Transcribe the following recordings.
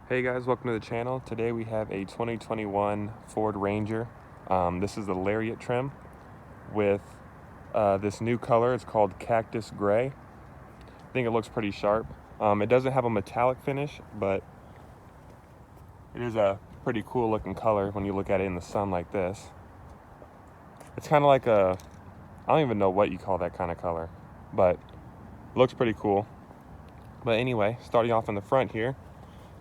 Hey guys, welcome to the channel. Today we have a 2021 Ford Ranger. This is the Lariat trim with this new color. It's called Cactus Gray. I think it looks pretty sharp. It doesn't have a metallic finish, but it is a pretty cool looking color when you look at it in the sun like this. It's kind of like I don't even know what you call that kind of color, but it looks pretty cool. But anyway, starting off in the front here,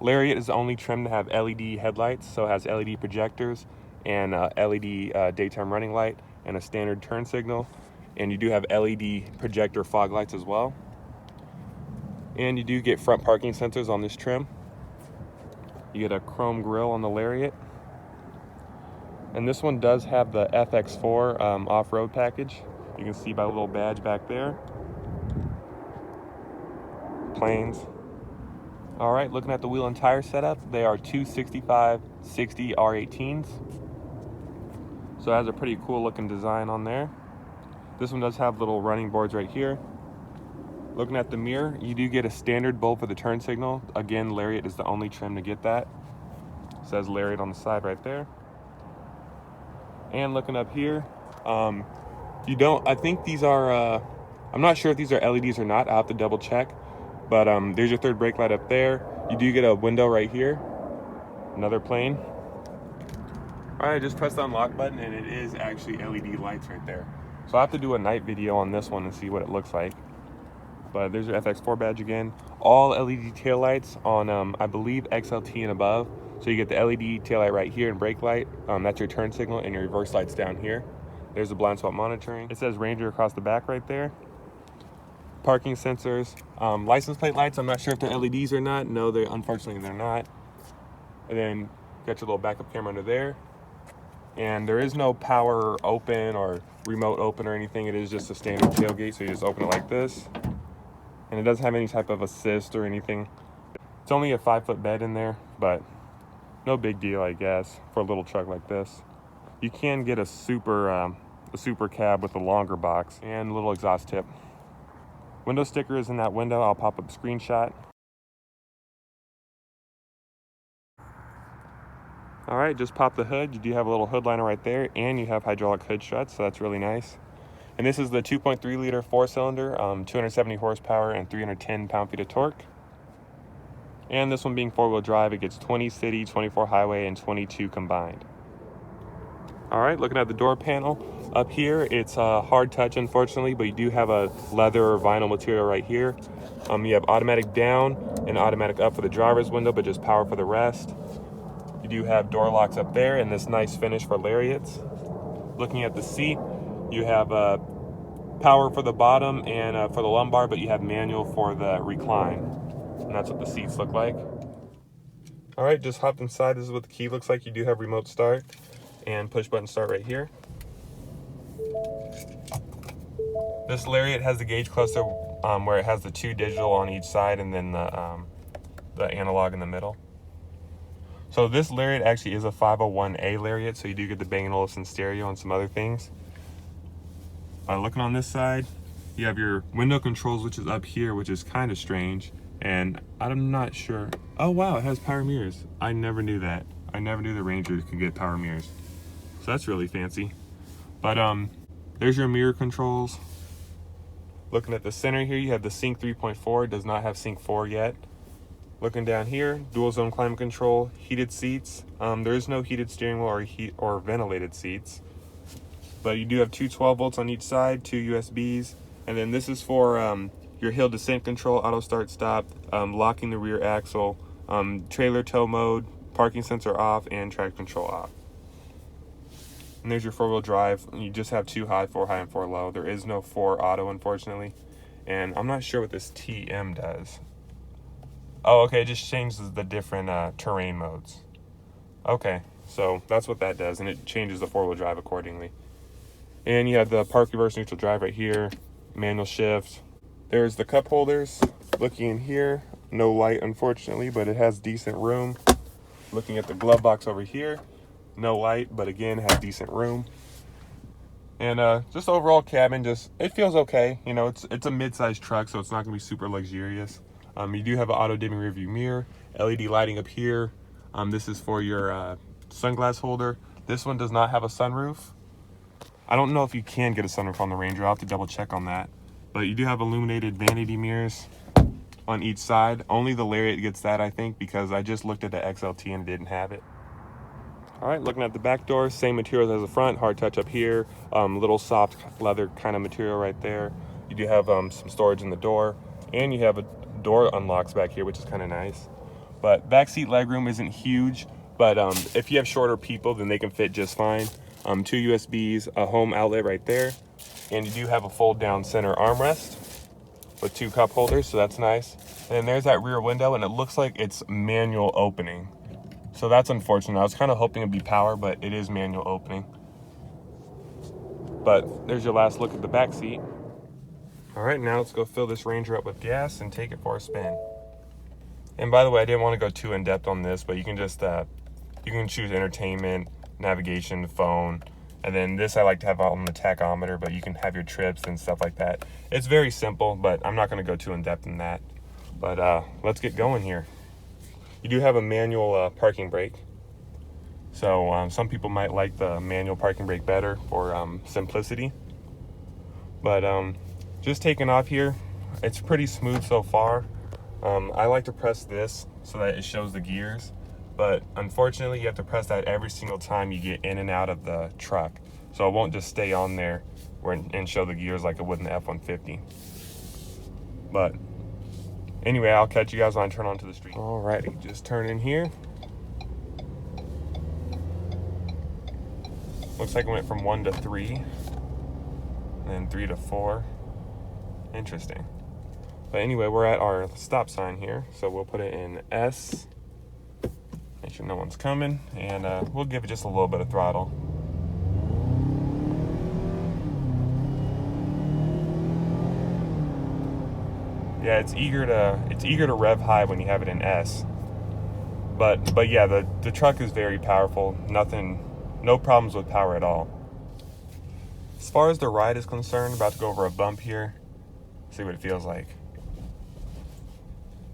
Lariat is the only trim to have LED headlights, so it has LED projectors and LED daytime running light and a standard turn signal. And you do have LED projector fog lights as well. And you do get front parking sensors on this trim. You get a chrome grille on the Lariat. And this one does have the FX4 off-road package. You can see by the little badge back there. Planes. All right, looking at the wheel and tire setup, they are 265/60 R18s. So it has a pretty cool looking design on there. This one does have little running boards right here. Looking at the mirror, you do get a standard bulb for the turn signal. Again, Lariat is the only trim to get that. It says Lariat on the side right there. And looking up here, I think these are, I'm not sure if these are LEDs or not. I'll have to double check. But there's your third brake light up there. You do get a window right here. Another plane. All right, I just pressed the unlock button and it is actually LED lights right there. So I have to do a night video on this one and see what it looks like. But there's your FX4 badge again. All LED taillights on, I believe, XLT and above. So you get the LED taillight right here and brake light. That's your turn signal, and your reverse lights down here. There's the blind spot monitoring. It says Ranger across the back right there. Parking sensors, license plate lights. I'm not sure if they're LEDs or not. No, unfortunately they're not. And then got your little backup camera under there. And there is no power open or remote open or anything. It is just a standard tailgate, so you just open it like this. And it doesn't have any type of assist or anything. It's only a 5-foot bed in there, but no big deal, I guess, for a little truck like this. You can get a super cab with a longer box and a little exhaust tip. Window sticker is in that window. I'll pop up a screenshot. All right, just pop the hood. You do have a little hood liner right there, and you have hydraulic hood struts, so that's really nice. And this is the 2.3 liter 4-cylinder, 270 horsepower and 310 pound-feet of torque. And this one being 4-wheel drive, it gets 20 city, 24 highway, and 22 combined. All right, looking at the door panel up here, it's a hard touch, unfortunately, but you do have a leather or vinyl material right here. You have automatic down and automatic up for the driver's window, but just power for the rest. You do have door locks up there and this nice finish for Lariats. Looking at the seat, you have power for the bottom and for the lumbar, but you have manual for the recline. And that's what the seats look like. All right, just hopped inside. This is what the key looks like. You do have remote start and push button start right here. This Lariat has the gauge cluster where it has the 2 digital on each side and then the analog in the middle. So this Lariat actually is a 501A Lariat, so you do get the Bang & Olufsen stereo and some other things. Looking on this side, you have your window controls, which is up here, which is kind of strange. And I'm not sure. Oh wow, it has power mirrors. I never knew that. I never knew the Ranger could get power mirrors. So that's really fancy. But there's your mirror controls. Looking at the center here, you have the Sync 3.4. It does not have Sync 4 yet. Looking down here, dual zone climate control, heated seats. There is no heated steering wheel or ventilated seats. But you do have 2 12 volts on each side, 2 USBs. And then this is for your hill descent control, auto start stop, locking the rear axle, trailer tow mode, parking sensor off, and traction control off. And there's your 4-wheel drive. You just have 2 high, 4 high, and 4 low. There is no 4 auto, unfortunately. And I'm not sure what this TM does. Oh, okay, it just changes the different terrain modes. Okay, so that's what that does, and it changes the 4-wheel drive accordingly. And you have the park reverse neutral drive right here, manual shift. There's the cup holders. Looking in here, no light, unfortunately, but it has decent room. Looking at the glove box over here, no light, but again, has decent room. And just overall cabin, it feels okay. It's a mid-sized truck, so it's not gonna be super luxurious. You do have an auto dimming rearview mirror, LED lighting up here. This is for your sunglass holder. This one does not have a sunroof. I don't know if you can get a sunroof on the Ranger. I'll have to double check on that. But you do have illuminated vanity mirrors on each side. Only the Lariat gets that, I think, because I just looked at the XLT and it didn't have it. All right, looking at the back door, same materials as the front, hard touch up here, little soft leather kind of material right there. You do have some storage in the door, and you have a door unlocks back here, which is kind of nice. But backseat legroom isn't huge, but if you have shorter people, then they can fit just fine. 2 USBs, a home outlet right there, and you do have a fold down center armrest with 2 cup holders, so that's nice. And then there's that rear window, and it looks like it's manual opening. So that's unfortunate. I was kind of hoping it'd be power, but it is manual opening. But there's your last look at the back seat. All right, now let's go fill this Ranger up with gas and take it for a spin. And by the way, I didn't want to go too in depth on this, but you can just you can choose entertainment, navigation, phone, and then this I like to have on the tachometer, but you can have your trips and stuff like that. It's very simple, but I'm not going to go too in depth in that. But let's get going here. You do have a manual parking brake. So some people might like the manual parking brake better for simplicity. But just taking off here, it's pretty smooth so far. I like to press this so that it shows the gears. But unfortunately, you have to press that every single time you get in and out of the truck. So it won't just stay on there and show the gears like it would in the F-150. But anyway, I'll catch you guys when I turn onto the street. Alrighty, just turn in here. Looks like it went from 1 to 3, and then 3 to 4. Interesting. But anyway, we're at our stop sign here, so we'll put it in S. Make sure no one's coming, and we'll give it just a little bit of throttle. Yeah, it's eager to rev high when you have it in S. But yeah, the truck is very powerful. No problems with power at all. As far as the ride is concerned, about to go over a bump here. See what it feels like.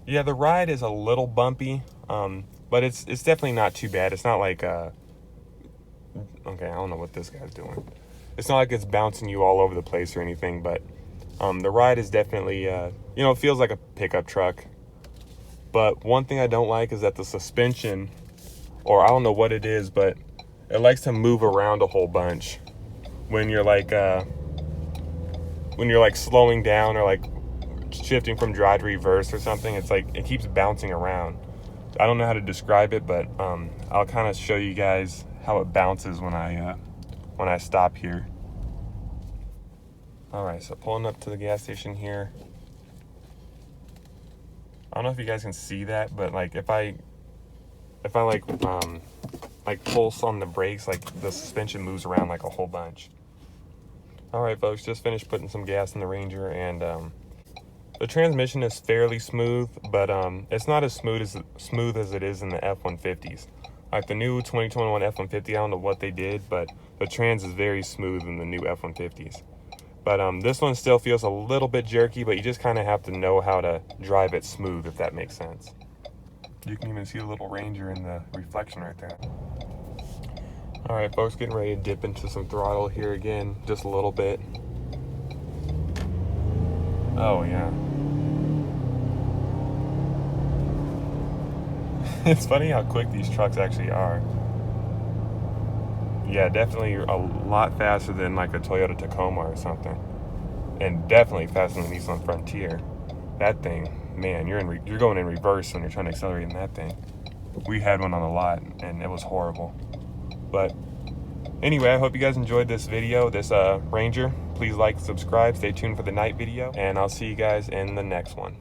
Yeah, the ride is a little bumpy, but it's definitely not too bad. It's not like okay, I don't know what this guy's doing. It's not like it's bouncing you all over the place or anything, but the ride is definitely, it feels like a pickup truck. But one thing I don't like is that the suspension, or I don't know what it is, but it likes to move around a whole bunch when you're like slowing down or like shifting from drive to reverse or something. It's like it keeps bouncing around. I don't know how to describe it, but I'll kind of show you guys how it bounces when I stop here. All right, so pulling up to the gas station here. I don't know if you guys can see that, but like if I pulse on the brakes, like the suspension moves around like a whole bunch. All right, folks, just finished putting some gas in the Ranger, and the transmission is fairly smooth, but it's not as smooth as it is in the F-150s. Like the new 2021 F-150, I don't know what they did, but the trans is very smooth in the new F-150s. But this one still feels a little bit jerky, but you just kind of have to know how to drive it smooth, if that makes sense. You can even see the little Ranger in the reflection right there. All right, folks, getting ready to dip into some throttle here again, just a little bit. Oh, yeah. It's funny how quick these trucks actually are. Yeah, definitely a lot faster than like a Toyota Tacoma or something. And definitely faster than the Nissan Frontier. That thing, man, you're going in reverse when you're trying to accelerate in that thing. We had one on the lot, and it was horrible. But anyway, I hope you guys enjoyed this video, this Ranger. Please like, subscribe, stay tuned for the night video, and I'll see you guys in the next one.